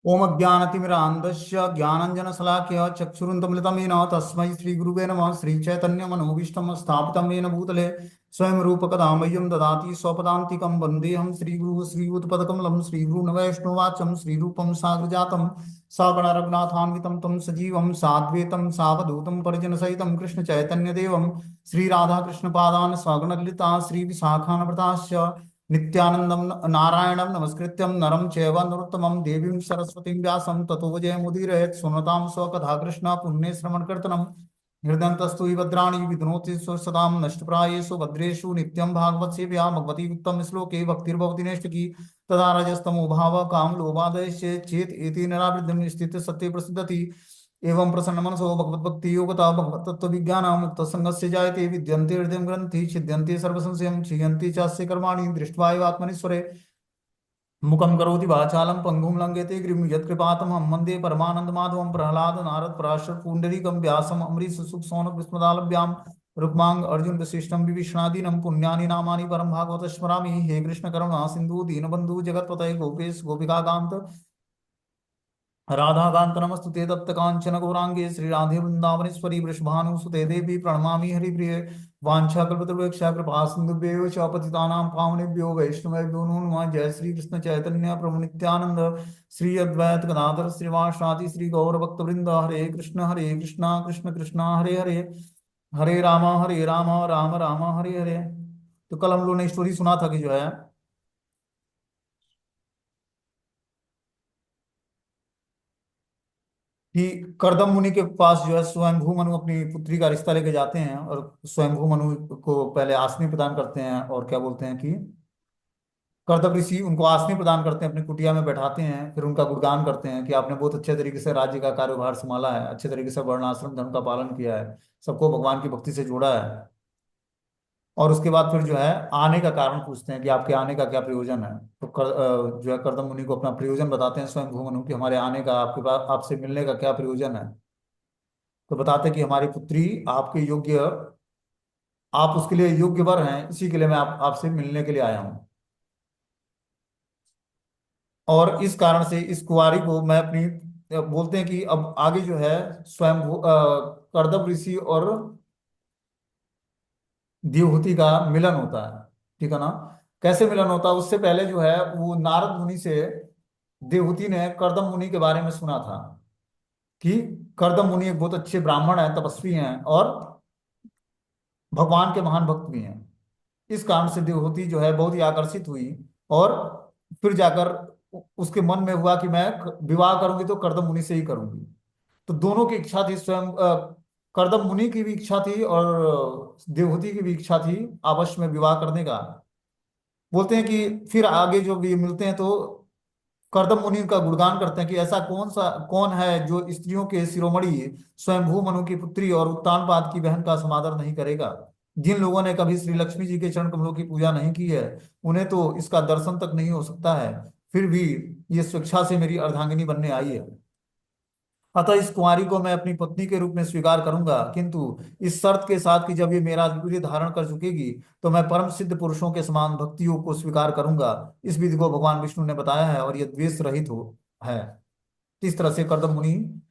ओम अज्ञानतिमिरान्धस्य ज्ञानञ्जनशलाकया चक्षुरुन्मिलितं येन तस्मै श्रीगुरुवे नमः। श्रीचैतन्यमनोभीष्टं स्थापितं येन भूतले स्वयं रूपकदा मह्यं ददाति स्वपदान्तिकं वन्देऽहं श्रीगुरुः श्रीयुतपदकमलं श्रीगुरुनवैष्णवाचं श्रीरूपं साग्रजातं सगणरघुनाथान्वितं तं सजीवं साद्वैतं सावधूतं परिजनसहितं कृष्णचैतन्यदेवं श्रीराधाकृष्णपादान् सगणललिता श्रीविशाखान्विताश्च नित्यानंदम नारायणं नमस्कृत्यं नरं चैव नरोत्तमं देवीं सरस्वतीं व्यासं ततो जयमुदीरयेत् सुनतां स्वकथा कृष्ण पुण्य श्रवण कीर्तनम् हृदयन्तस्तु हि भद्राणि विघ्नोति सदां नष्टप्रायेषु भद्रेषु नित्यं भागवत सेव्या भगवती उत्तम श्लोके भक्तिर्भवति नैष्टिकी तदा रजस्तमो भाव काम लोभादयश्च चेत एति निरावृतं स्थित सत्य प्रसिद्धति एवं प्रसन्न मनसो भगवद्भक्ति योगता भगवत तत्व विज्ञान मुक्त संगस्य जायते विद्यन्ते हृदय ग्रंथि छिद्यन्ते सर्वसंशयं क्षीयन्ते चास्य कर्माणि दृष्ट्वा एव आत्मनीश्वरे मुखं करोति वाचालं पंगुं लंघयते गिरिं यत्कृपातमहं वन्दे परमानन्दमाधवं प्रह्लाद नारद पराशर पुण्डरीकं व्यासम् अम्बरीश सुख सौनक विस्मदालभ्यां रुक्मांग अर्जुन वसिष्ठं विभीषणादीनं पुण्यानि नामानि परं भागवत स्मरामि। हे कृष्ण करुणा सिंधु दीनबंधु जगत्पतये गोपेश गोपिकाकांत राधाकांत नमस्तुते तप्त कांचन गौरांगे श्री राधे वृंदावनेश्वरी वृषभानुसुते देवी प्रणमामि हरिप्रिये वाञ्छाकल्पतरुभ्यश्च कृपा सिन्धुभ्यो च पतितानां पावनेभ्यो वैष्णवेभ्यो नमो नमः। जय श्री कृष्ण चैतन्य प्रभु नित्यानंद श्री अद्वैत गदाधर श्रीवासादि श्री गौर भक्तवृंद हरे कृष्ण कृष्ण कृष्ण हरे हरे हरे राम राम राम हरे हरे। तो कल हम लोग ने स्टोरी सुना था कि जो है कि करदम मुनि के पास जो है स्वयंभू मनु अपनी पुत्री का रिश्ता लेके जाते हैं और स्वयंभू मनु को पहले आसनी प्रदान करते हैं और क्या बोलते हैं कि करदम ऋषि उनको आसनी प्रदान करते हैं, अपनी कुटिया में बैठाते हैं, फिर उनका गुणगान करते हैं कि आपने बहुत अच्छे तरीके से राज्य का कार्यभार संभाला है, अच्छे तरीके से वर्णाश्रम धर्म का पालन किया है, सबको भगवान की भक्ति से जोड़ा है। और उसके बाद फिर जो है आने का कारण पूछते हैं कि आपके आने का क्या प्रयोजन है। तो जो है करदम मुनि को अपना प्रयोजन बताते हैं स्वयं भू कि हमारे आने का आपके पास आपसे मिलने का क्या प्रयोजन है। तो बताते हैं कि हमारी पुत्री आपके योग्य, आप उसके लिए योग्य वर हैं, इसी के लिए मैं आपसे मिलने के लिए आया हूँ। और इस कारण से इस कुंवारी को मैं अपनी बोलते हैं कि अब आगे जो है स्वयं करदम ऋषि और देवहूति का मिलन होता है, ठीक है ना। कैसे मिलन होता है, उससे पहले जो है वो नारद मुनि से देवहूति ने करदम मुनि के बारे में सुना था कि करदम मुनि एक बहुत अच्छे ब्राह्मण हैं, तपस्वी हैं और भगवान के महान भक्त भी हैं। इस कारण से देवहूति जो है बहुत ही आकर्षित हुई और फिर जाकर उसके मन में हुआ कि मैं विवाह करूंगी तो करदम मुनि से ही करूंगी। तो दोनों की इच्छा थी, स्वयं करदम मुनि की भी इच्छा थी और देवहूति की भी इच्छा थी आपस में विवाह करने का। बोलते हैं कि फिर आगे जो भी मिलते हैं तो करदम मुनि उनका गुणगान करते हैं कि ऐसा कौन है जो स्त्रियों के शिरोमणि स्वयंभू मनु की पुत्री और उत्तानपाद की बहन का समादर नहीं करेगा। जिन लोगों ने कभी श्री लक्ष्मी जी के चरण कमलों की पूजा नहीं की है उन्हें तो इसका दर्शन तक नहीं हो सकता है, फिर भी ये स्वेच्छा से मेरी अर्धांगिनी बनने आई है। अतः इस कुंवारी को मैं अपनी पत्नी के रूप में स्वीकार करूंगा, किंतु इस शर्त के साथ कि जब ये मेरा वीर्य धारण कर चुकेगी तो मैं परम सिद्ध पुरुषों के समान भक्ति योग को स्वीकार करूंगा। इस विधि को भगवान विष्णु ने बताया है और यह द्वेष रहित हो है। इस तरह से करदम मुनि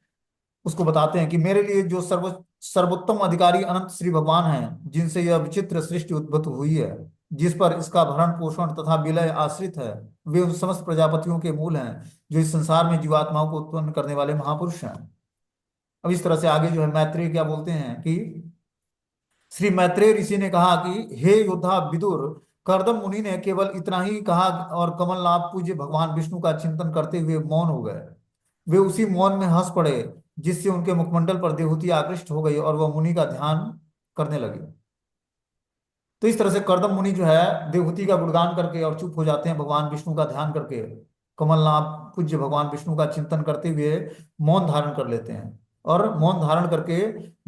उसको बताते हैं कि मेरे लिए जो सर्वोत्तम अधिकारी अनंत श्री भगवान हैं, जिनसे यह विचित्र सृष्टि उद्भूत हुई है, जिस पर इसका भरण पोषण तथा विलय आश्रित है, वे उन समस्त प्रजापतियों के मूल हैं जो इस संसार में जीवात्माओं को उत्पन्न करने वाले महापुरुष हैं। अब इस तरह से आगे जो है मैत्रेय क्या बोलते हैं कि श्री मैत्रेय ऋषि ने कहा कि हे योद्धा विदुर, करदम मुनि ने केवल इतना ही कहा और कमलनाथ पूज्य भगवान विष्णु का चिंतन करते हुए मौन हो गए। वे उसी मौन में हंस पड़े जिससे उनके मुखमंडल पर देवहूति आकृष्ट हो गई और वह मुनि का ध्यान करने लगी। तो इस तरह से करदम मुनि जो है देवहूति का गुणगान करके और चुप हो जाते हैं, भगवान विष्णु का ध्यान करके कमलनाथ पूज्य भगवान विष्णु का चिंतन करते हुए मौन धारण कर लेते हैं और मौन धारण करके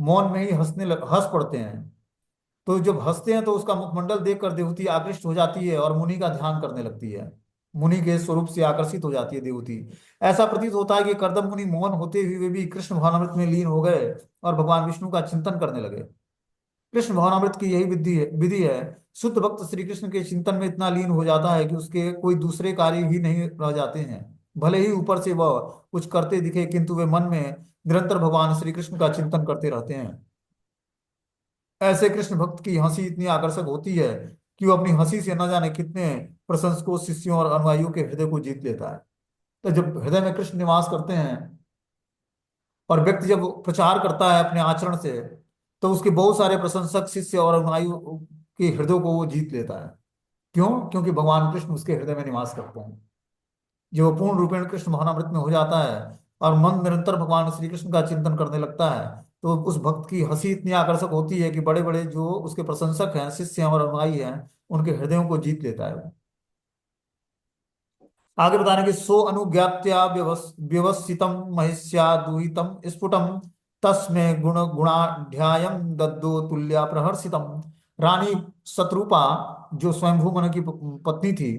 मौन में ही हंस पड़ते हैं। तो जब हंसते हैं तो उसका मुखमंडल देखकर देवहूति आकृष्ट हो जाती है और मुनि का ध्यान करने लगती है, मुनि के स्वरूप से आकर्षित हो जाती है देवहूति। ऐसा प्रतीत होता है कि करदम मुनि मौन होते हुए भी कृष्ण भावनामृत में लीन हो गए और भगवान विष्णु का चिंतन करने लगे। कृष्ण भावनामृत की यही विधि है। शुद्ध भक्त श्री कृष्ण के चिंतन में इतना लीन हो जाता है कि उसके कोई दूसरे कार्य ही नहीं रह जाते हैं। भले ही ऊपर से वह कुछ करते दिखे, किंतु वे मन में निरंतर भगवान श्री कृष्ण का चिंतन करते रहते हैं। ऐसे कृष्ण भक्त की हंसी इतनी आकर्षक होती है कि वो अपनी हंसी से न जाने कितने प्रशंसकों, शिष्यों और अनुयायियों के हृदय को जीत लेता है। तो जब हृदय में कृष्ण निवास करते हैं और व्यक्ति जब प्रचार करता है अपने आचरण से, तो उसके बहुत सारे प्रशंसक, शिष्य और अनुयायी के हृदय को वो जीत लेता है। क्यों? क्योंकि भगवान कृष्ण उसके हृदय में निवास करते हैं। जो पूर्ण रूपेण कृष्ण भावनामृत में हो जाता है और मन निरंतर भगवान श्री कृष्ण का चिंतन करने लगता है, तो उस भक्त की हंसी इतनी आकर्षक होती है कि बड़े बड़े जो उसके प्रशंसक हैं, शिष्य हैं और अनुयायी हैं, उनके हृदयों को जीत लेता है वो। आगे बता रहे हैं कि सो अनुज्ञात्या व्यवसितम महिष्या दुहितम स्फुटम तस्मे गुणाढ्यायम दद्दो तुल्या प्रहर्षितम। रानी शत्रुपा, जो स्वयंभू मनु की पत्नी थी,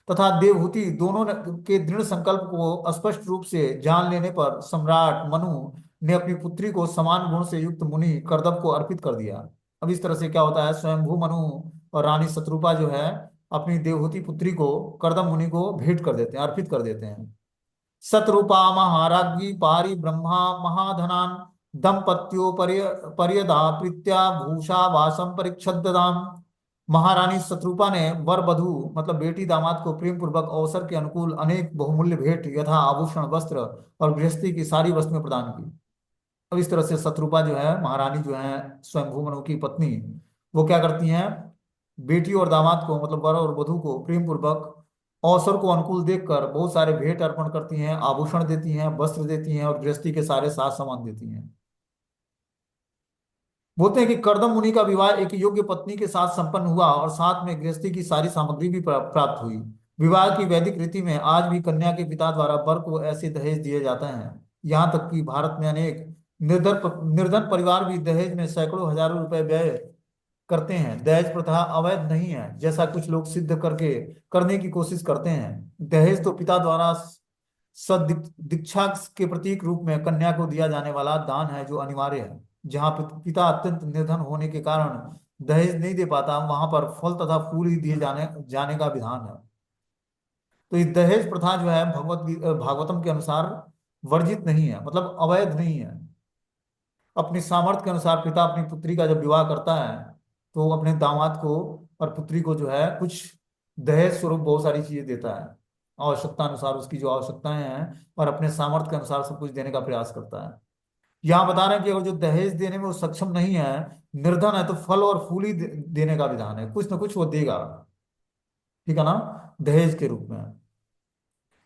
तथा देवहूति दोनों के दृढ़ संकल्प को स्पष्ट रूप से जान लेने पर सम्राट मनु ने अपनी पुत्री को समान गुण से युक्त मुनि करदम को अर्पित कर दिया। अब इस तरह से क्या होता है, स्वयंभू मनु और रानी शत्रुपा जो है अपनी देवहूति पुत्री को करदम मुनि को भेंट कर देते हैं, अर्पित कर देते हैं। शतरूपा महाराज्ञी पारी ब्रह्मा महाधनान दंपत्यो पर्यदा प्रीत्या भूषा वासम परिच्छदाम। महारानी शत्रुपा ने वर वधु मतलब बेटी दामाद को प्रेम पूर्वक अवसर के अनुकूल अनेक बहुमूल्य भेंट यथा आभूषण, वस्त्र और गृहस्थी की सारी वस्तुएं प्रदान की। अब इस तरह से शत्रुपा जो है, महारानी जो है स्वयंभू मनु की पत्नी, वो क्या करती हैं, बेटी और दामाद को मतलब वर और वधु को प्रेम पूर्वक अवसर को अनुकूल देखकर बहुत सारे भेंट अर्पण करती हैं, आभूषण देती हैं, वस्त्र देती हैं और गृहस्थी के सारे साज सामान देती हैं। बोलते हैं कि करदम मुनि का विवाह एक योग्य पत्नी के साथ संपन्न हुआ और साथ में गृहस्थी की सारी सामग्री भी प्राप्त हुई। विवाह की वैदिक रीति में आज भी कन्या के पिता द्वारा वर को ऐसे दहेज दिए जाते हैं। यहाँ तक कि भारत में अनेक निर्धन परिवार भी दहेज में सैकड़ों हजारों रुपए व्यय करते हैं। दहेज प्रथा अवैध नहीं है जैसा कुछ लोग सिद्ध करके करने की कोशिश करते हैं। दहेज तो पिता द्वारा सदीक्षा के प्रतीक रूप में कन्या को दिया जाने वाला दान है, जो अनिवार्य है। जहाँ पिता अत्यंत निर्धन होने के कारण दहेज नहीं दे पाता, वहां पर फल तथा फूल ही दिए जाने जाने का विधान है। तो ये दहेज प्रथा जो है भागवतम के अनुसार वर्जित नहीं है, मतलब अवैध नहीं है। अपनी सामर्थ्य के अनुसार पिता अपनी पुत्री का जब विवाह करता है, तो वो अपने दामाद को और पुत्री को जो है कुछ दहेज स्वरूप बहुत सारी चीजें देता है। आवश्यकता अनुसार उसकी जो आवश्यकताएं हैं और अपने सामर्थ्य के अनुसार सब कुछ देने का प्रयास करता है। यहाँ बता रहे हैं कि अगर जो दहेज देने में वो सक्षम नहीं है, निर्धन है, तो फल और फूल ही देने का विधान है, कुछ ना कुछ वो देगा। ठीक है ना, दहेज के रूप में।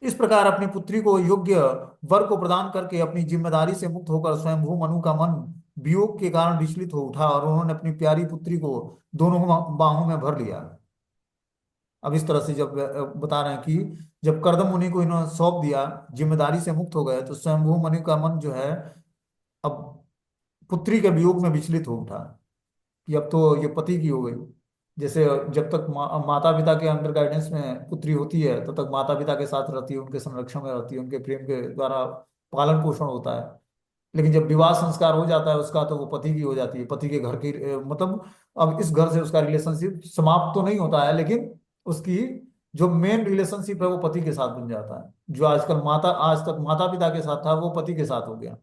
इस प्रकार अपनी पुत्री को योग्य वर को प्रदान करके अपनी जिम्मेदारी से मुक्त होकर स्वयंभू मनु का मन वियोग के कारण विचलित हो उठा और उन्होंने अपनी प्यारी पुत्री को दोनों बाहों में भर लिया। अब इस तरह से जब बता रहे हैं कि जब करदम मुनि को इन्होंने सौंप दिया, जिम्मेदारी से मुक्त हो गए, तो स्वयंभू मनु का मन जो है अब पुत्री के वियोग में विचलित हो उठा कि अब तो ये पति की हो गई। जैसे जब तक माता पिता के अंडर गाइडेंस में पुत्री होती है, तब तक माता पिता के साथ रहती है, उनके संरक्षण में रहती है, उनके प्रेम के द्वारा पालन पोषण होता है। लेकिन जब विवाह संस्कार हो जाता है उसका, तो वो पति की हो जाती है, पति के घर की मतलब अब इस घर से उसका रिलेशनशिप समाप्त तो नहीं होता है, लेकिन उसकी जो मेन रिलेशनशिप है वो पति के साथ बन जाता है। जो आज तक माता पिता के साथ था, वो पति के साथ हो गया।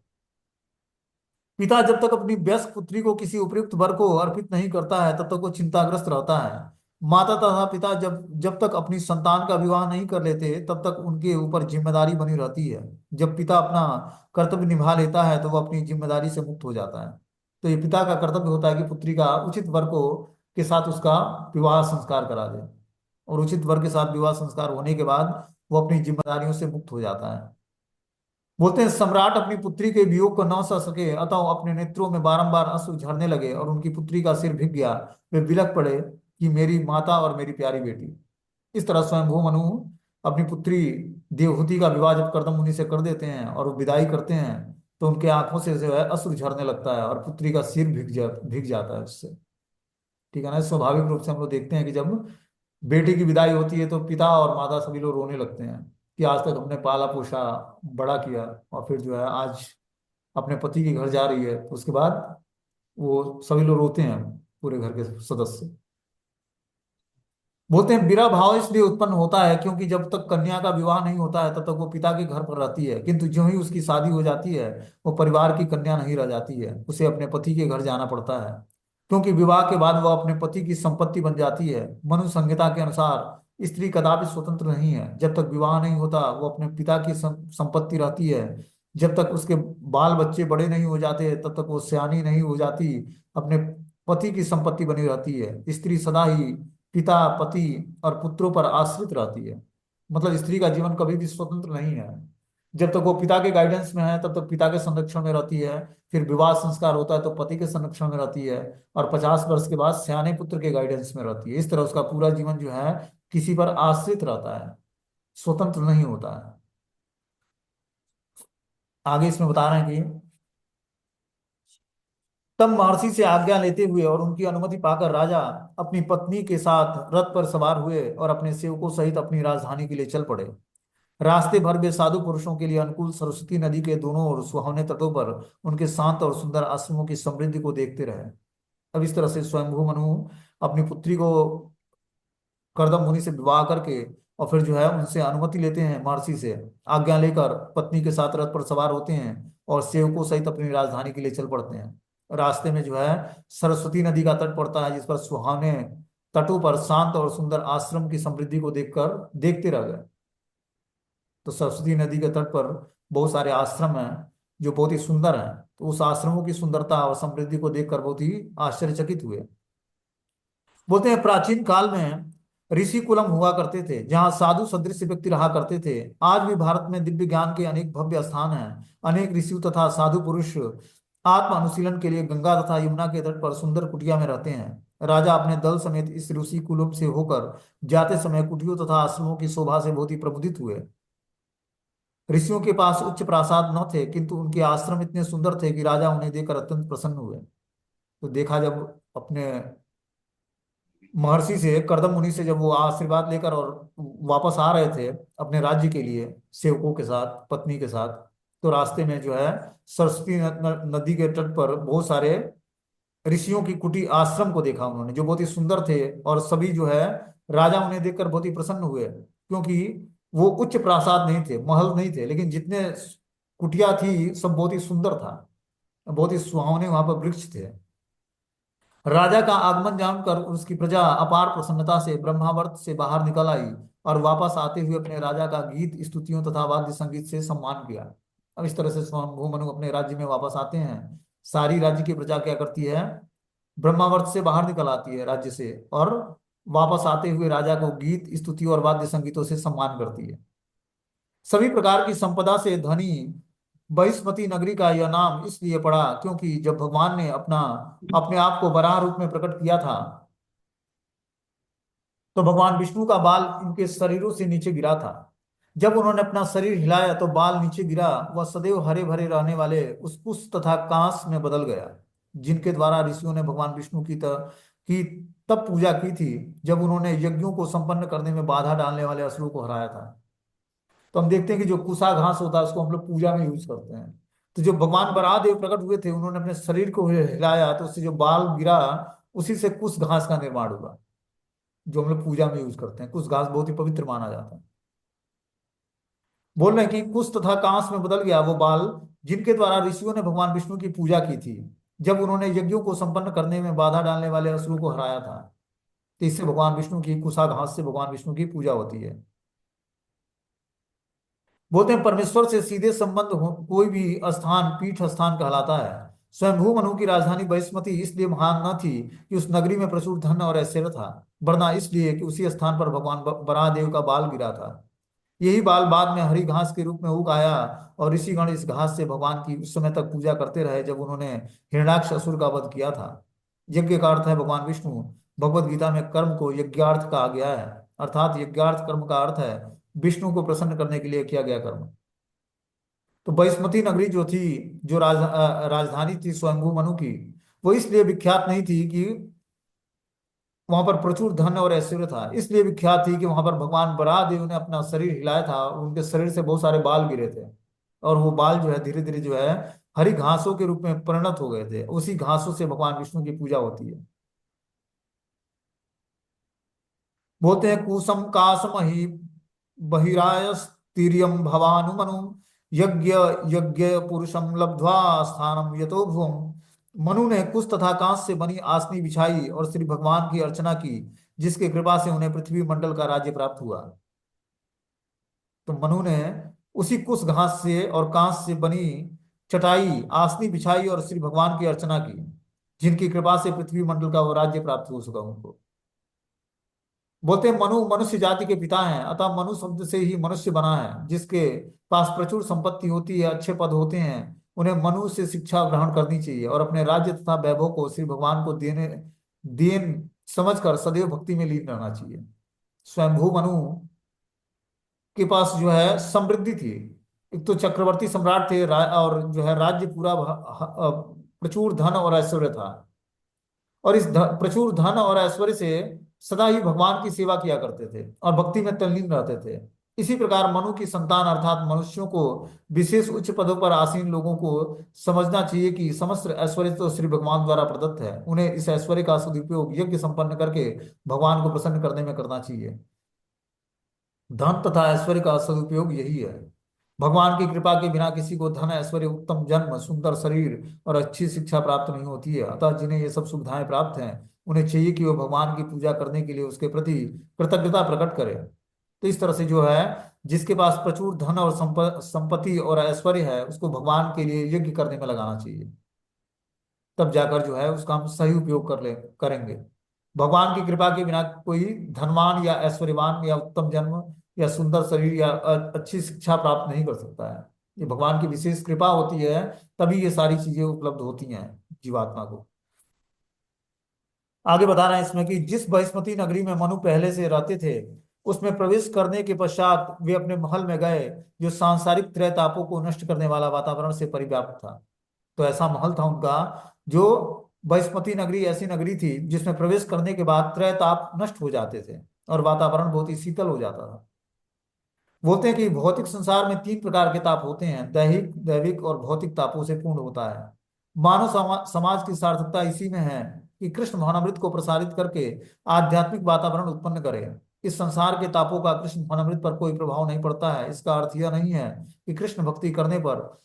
पिता जब तक अपनी वयस्क पुत्री को किसी उपयुक्त वर को अर्पित नहीं करता है, तब तक वो चिंताग्रस्त रहता है। माता तथा पिता जब जब तक अपनी संतान का विवाह नहीं कर लेते, तब तक उनके ऊपर जिम्मेदारी बनी रहती है। जब पिता अपना कर्तव्य निभा लेता है, तो वो अपनी जिम्मेदारी से मुक्त हो जाता है। तो ये पिता का कर्तव्य होता है कि पुत्री का उचित वर को के साथ उसका विवाह संस्कार करा दे, और उचित वर के साथ विवाह संस्कार होने के बाद वो अपनी जिम्मेदारियों से मुक्त हो जाता है। बोलते हैं सम्राट अपनी पुत्री के वियोग को न सह सके, अतः वो अपने नेत्रों में बारंबार अश्रु झरने लगे और उनकी पुत्री का सिर भिग गया। वे बिलख पड़े कि मेरी माता और मेरी प्यारी बेटी। इस तरह स्वयंभू मनु अपनी पुत्री देवहूति का विवाह जब करदम मुनि से कर देते हैं और वो विदाई करते हैं, तो उनके आंखों से जो है अश्रु झरने लगता है और पुत्री का सिर भिग जाता है उससे। ठीक है ना, स्वाभाविक रूप से हम लोग देखते हैं कि जब बेटी की विदाई होती है, तो पिता और माता सभी लोग रोने लगते हैं कि आज तक हमने पाला पोसा, बड़ा किया, और फिर जो है आज अपने पति के घर जा रही है, तो उसके बाद वो सभी लोग रोते हैं, पूरे घर के सदस्य। बोलते हैं विरह भाव इसलिए उत्पन्न होता है क्योंकि जब तक कन्या का विवाह नहीं होता है तब तक वो पिता के घर पर रहती है, किंतु जो ही उसकी शादी हो जाती है वो परिवार की कन्या नहीं रह जाती है, उसे अपने पति के घर जाना पड़ता है। क्योंकि विवाह के बाद वह अपने पति की संपत्ति बन जाती है। मनु संहिता के अनुसार स्त्री कदापि स्वतंत्र नहीं है। जब तक विवाह नहीं होता वो अपने पिता की संपत्ति रहती है। जब तक उसके बाल बच्चे बड़े नहीं हो जाते तब तक वो सयानी नहीं हो जाती, अपने पति की संपत्ति बनी रहती है। स्त्री सदा ही पिता, पति और पुत्रों पर आश्रित रहती है। मतलब स्त्री का जीवन कभी भी स्वतंत्र नहीं है। जब तक वो पिता के गाइडेंस में है तब तक पिता के संरक्षण में रहती है। फिर विवाह संस्कार होता है तो पति के संरक्षण में रहती है। और 50 वर्ष के बाद सयाने पुत्र के गाइडेंस में रहती है। इस तरह उसका पूरा जीवन जो है किसी पर आश्रित रहता है, स्वतंत्र नहीं होता है। आगे इसमें बता रहे हैं कि तब महर्षि से आज्ञा लेते हुए और उनकी अनुमति पाकर राजा अपनी पत्नी के साथ रथ पर सवार हुए और अपने सेवकों सहित अपनी राजधानी के लिए चल पड़े। रास्ते भर वे साधु पुरुषों के लिए अनुकूल सरस्वती नदी के दोनों ओर सुहावने तटों पर उनके शांत और सुंदर आश्रमों की समृद्धि को देखते रहे। अब इस तरह से स्वयंभू मनु अपनी पुत्री को करदम मुनि से विवाह करके और फिर जो है उनसे अनुमति लेते हैं, महर्षि से आज्ञा लेकर पत्नी के साथ रथ पर सवार होते हैं और सेवकों सहित अपनी राजधानी के लिए चल पड़ते हैं। रास्ते में जो है सरस्वती नदी का तट पड़ता है, जिस पर सुहावने तटों पर शांत और सुंदर आश्रम की समृद्धि को देखकर देखते रह गए। तो सरस्वती नदी के तट पर बहुत सारे आश्रम हैं जो बहुत ही सुंदर हैं। तो उस आश्रमों की सुंदरता और समृद्धि को देखकर बहुत ही आश्चर्यचकित हुए। बोलते हैं प्राचीन काल में ऋषि कुलम हुआ करते थे जहाँ साधु सदृश व्यक्ति रहा करते थे। आज भी भारत में दिव्य ज्ञान के अनेक भव्य स्थान हैं। अनेक ऋषि तथा साधु पुरुष आत्म अनुशीलन के लिए गंगा तथा यमुना के तट पर सुंदर कुटिया में रहते हैं। राजा अपने दल समेत इस ऋषि कुलम से होकर जाते समय कुटियों तथा आश्रमों की शोभा से बहुत ही प्रमुदित हुए। ऋषियों के पास उच्च प्रासाद न थे, किंतु उनके आश्रम इतने सुंदर थे कि राजा उन्हें देखकर अत्यंत प्रसन्न हुए। तो देखा जब अपने महर्षि से कर्दम मुनि से जब वो आशीर्वाद लेकर और वापस आ रहे थे अपने राज्य के लिए सेवकों के साथ, पत्नी के साथ, तो रास्ते में जो है सरस्वती नदी के तट पर बहुत सारे ऋषियों की कुटी आश्रम को देखा उन्होंने, जो बहुत ही सुंदर थे। और सभी जो है राजा उन्हें देखकर बहुत ही प्रसन्न हुए, क्योंकि वो उच्च प्रासाद नहीं थे, महल नहीं थे, लेकिन जितने कुटिया थी सब बहुत ही सुंदर था। बहुत ही सुहावने वहां पर वृक्ष थे। राजा का आगमन जानकर उसकी प्रजा अपार प्रसन्नता से ब्रह्मावर्त से बाहर निकल आई और वापस आते हुए अपने राजा का गीत स्तुतियों तथा वाद्य संगीत से सम्मान किया। अब इस तरह से स्वयंभू मनु अपने राज्य में वापस आते हैं। सारी राज्य की प्रजा क्या करती है, ब्रह्मावर्त से बाहर निकल आती है राज्य से, और वापस आते हुए राजा को गीत स्तुति और वाद्य संगीतों से सम्मान करती है। सभी प्रकार की संपदा से धनी बहिष्मती नगरी का यह नाम इसलिए पड़ा क्योंकि जब भगवान ने अपने आप को वराह रूप में प्रकट किया था तो भगवान विष्णु का बाल इनके शरीरों से नीचे गिरा था। जब उन्होंने अपना शरीर हिलाया तो बाल नीचे गिरा। वह सदैव हरे भरे रहने वाले उस पुष्प तथा कांस में बदल गया जिनके द्वारा ऋषियों ने भगवान विष्णु की तब पूजा की थी, जब उन्होंने यज्ञों को संपन्न करने में बाधा डालने वाले असुरों को हराया था। तो हम देखते हैं कि जो कुसा घास होता है उसको हम लोग पूजा में यूज करते हैं। तो जो भगवान बराहदेव प्रकट हुए थे उन्होंने अपने शरीर को हिलाया तो उससे जो बाल गिरा उसी से कुश घास का निर्माण हुआ, जो हम लोग पूजा में यूज करते हैं। कुश घास बहुत ही पवित्र माना जाता है। बोल रहे हैं कि कुश तथा कांस में बदल गया वो बाल जिनके द्वारा ऋषियों ने भगवान विष्णु की पूजा की थी, जब उन्होंने यज्ञों को संपन्न करने में बाधा डालने वाले असुरों को हराया था। तो इससे भगवान विष्णु की कुशा घास से भगवान विष्णु की पूजा होती है। बोलते हैं परमेश्वर से सीधे संबंध कोई भी स्थान पीठ स्थान कहलाता है। स्वयंभू मनु की राजधानी बहिष्मती इसलिए महान न थी कि उस नगरी में प्रचुर धन और ऐश्वर्य था, वरना इसलिए कि उसी स्थान पर भगवान बराहदेव का बाल गिरा था। यही बाल बाद में हरी घास के रूप में उग आया और ऋषिगण इस घास से भगवान की उस समय तक पूजा करते रहे जब उन्होंने हिरण्याक्ष असुर का वध किया था। यज्ञ का अर्थ है भगवान विष्णु। भगवत गीता में कर्म को यज्ञार्थ कहा गया है, अर्थात यज्ञार्थ कर्म का अर्थ है विष्णु को प्रसन्न करने के लिए किया गया कर्म। तो बैसमती नगरी जो थी, जो राजधानी थी स्वयंभू मनु की, वो इसलिए विख्यात नहीं थी कि वहां पर प्रचुर धन और ऐश्वर्य था, इसलिए विख्यात थी कि वहां पर भगवान बराहदेव ने अपना शरीर हिलाया था और उनके शरीर से बहुत सारे बाल गिरे थे। और वो बाल जो है धीरे धीरे जो है हरी घासों के रूप में परिणत हो गए थे। उसी घासों से भगवान विष्णु की पूजा होती है। बोलते हैं कुसम कासम ही बहिरायस्तीर्यम भवानुमनु यज्ञ यज्ञ पुरुषम लब्ध्वा स्थानम यतो भुवम। मनु ने कुश तथा कांस से बनी आसनी बिछाई और श्री भगवान की अर्चना की, जिसकी कृपा से उन्हें पृथ्वी मंडल का राज्य प्राप्त हुआ। तो मनु ने उसी कुश घास से और कांस से बनी चटाई आसनी बिछाई और श्री भगवान की अर्चना की, जिनकी कृपा से पृथ्वी मंडल का वो राज्य प्राप्त हो सका उनको। बोलते हैं मनु मनुष्य जाति के पिता हैं, अतः मनु शब्द से ही मनुष्य बना है। जिसके पास प्रचुर संपत्ति होती है, अच्छे पद होते हैं, उन्हें मनु से शिक्षा ग्रहण करनी चाहिए और अपने राज्य तथा वैभव को श्री भगवान को देने देन समझकर सदैव भक्ति में लीन रहना चाहिए। स्वयंभू मनु के पास जो है समृद्धि थी। एक तो चक्रवर्ती सम्राट थे, और जो है राज्य पूरा प्रचुर धन और ऐश्वर्य था। और इस प्रचुर धन और ऐश्वर्य से सदा ही भगवान की सेवा किया करते थे और भक्ति में तल्लीन रहते थे। इसी प्रकार मनु की संतान अर्थात मनुष्यों को, विशेष उच्च पदों पर आसीन लोगों को समझना चाहिए कि समस्त ऐश्वर्य तो श्री भगवान द्वारा प्रदत्त है। उन्हें इस ऐश्वर्य का सदुपयोग यज्ञ संपन्न करके भगवान को प्रसन्न करने में करना चाहिए। धन तथा ऐश्वर्य का सदुपयोग यही है। भगवान की कृपा के बिना किसी को धन ऐश्वर्य उत्तम जन्म सुंदर शरीर और अच्छी शिक्षा प्राप्त नहीं होती है। अतः जिन्हें ये सब सुविधाएं प्राप्त हैं, उन्हें चाहिए कि वो भगवान की पूजा करने के लिए उसके प्रति कृतज्ञता प्रकट करें। तो इस तरह से जो है, जिसके पास प्रचुर धन और संपत्ति और ऐश्वर्य है, उसको भगवान के लिए यज्ञ करने में लगाना चाहिए। तब जाकर जो है उसका हम सही उपयोग करेंगे। भगवान की कृपा के बिना कोई धनवान या ऐश्वर्यवान या उत्तम जन्म या सुंदर शरीर या अच्छी शिक्षा प्राप्त नहीं कर सकता है। ये भगवान की विशेष कृपा होती है, तभी ये सारी चीजें उपलब्ध होती हैं जीवात्मा को। आगे बता रहे हैं इसमें कि जिस बहिष्मती नगरी में मनु पहले से रहते थे, उसमें प्रवेश करने के पश्चात वे अपने महल में गए, जो सांसारिक त्रय तापों को नष्ट करने वाला वातावरण से परिव्याप्त था। तो ऐसा महल था उनका, जो बहिष्मती नगरी ऐसी नगरी थी जिसमें प्रवेश करने के बाद त्रय ताप नष्ट हो जाते थे और वातावरण बहुत ही शीतल हो जाता था। बोलते हैं कि भौतिक संसार में तीन प्रकार के ताप होते हैं, दैहिक दैविक और भौतिक तापों से पूर्ण होता है। मानव समाज की सार्थकता इसी में है कि कृष्ण भावनामृत को प्रसारित करके आध्यात्मिक वातावरण उत्पन्न करे। इस संसार के तापों का कृष्ण भावनामृत पर कोई प्रभाव नहीं पड़ता है। इसका अर्थ यह नहीं है कि कृष्ण भक्ति करने पर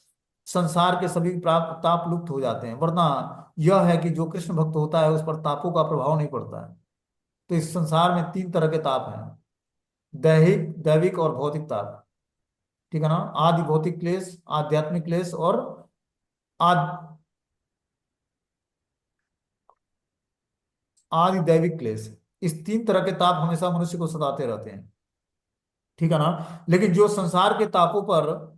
संसार के सभी ताप लुप्त हो जाते हैं, वरना यह है कि जो कृष्ण भक्त होता है उस पर तापों का प्रभाव नहीं पड़ता है। तो इस संसार में तीन तरह के ताप हैं, दैहिक दैविक और भौतिक ताप। ठीक है ना। आदि भौतिक क्लेश, आध्यात्मिक क्लेश और आदि आदि दैविक क्लेश। इस तीन तरह के ताप हमेशा मनुष्य को सताते रहते हैं। ठीक है ना। लेकिन जो संसार के तापों पर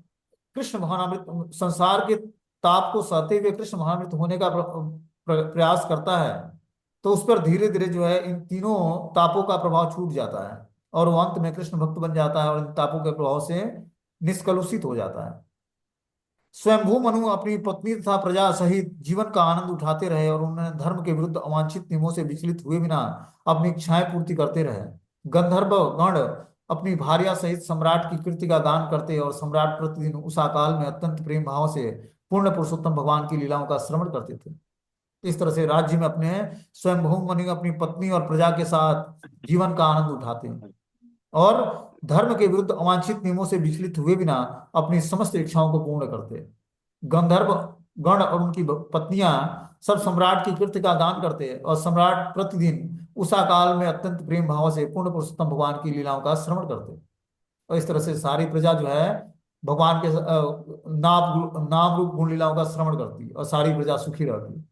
कृष्ण महानामृत, संसार के ताप को सहते हुए कृष्ण महानामृत होने का प्रयास करता है, तो उस पर धीरे धीरे जो है इन तीनों तापों का प्रभाव छूट जाता है और वो अंत में कृष्ण भक्त बन जाता है और इन तापों के प्रभाव से निष्कलुषित हो जाता है। स्वयंभू मनु अपनी पत्नी तथा प्रजा सहित जीवन का आनंद उठाते रहे और उन्होंने धर्म के विरुद्ध अवांछित नियमों से विचलित हुए बिना अपनी इच्छाएं पूर्ति करते रहे। गंधर्व गण अपनी भार्या सहित सम्राट की कीर्ति का गान करते और सम्राट प्रतिदिन उषा काल में अत्यंत प्रेम भाव से पूर्ण पुरुषोत्तम भगवान की लीलाओं का श्रवण करते थे। इस तरह से राज्य में अपने स्वयंभू मनु अपनी पत्नी और प्रजा के साथ जीवन का आनंद उठाते हैं और धर्म के विरुद्ध अवांछित नियमों से विचलित हुए बिना अपनी समस्त इच्छाओं को पूर्ण करते। गंधर्व गण और उनकी पत्नियां सब सम्राट की कीर्ति का गान करते और सम्राट प्रतिदिन उषा काल में अत्यंत प्रेम भाव से पूर्ण पुरुषोत्तम भगवान की लीलाओं का श्रवण करते। और इस तरह से सारी प्रजा जो है भगवान के नाम रूप गुण लीलाओं का श्रवण करती और सारी प्रजा सुखी रहती।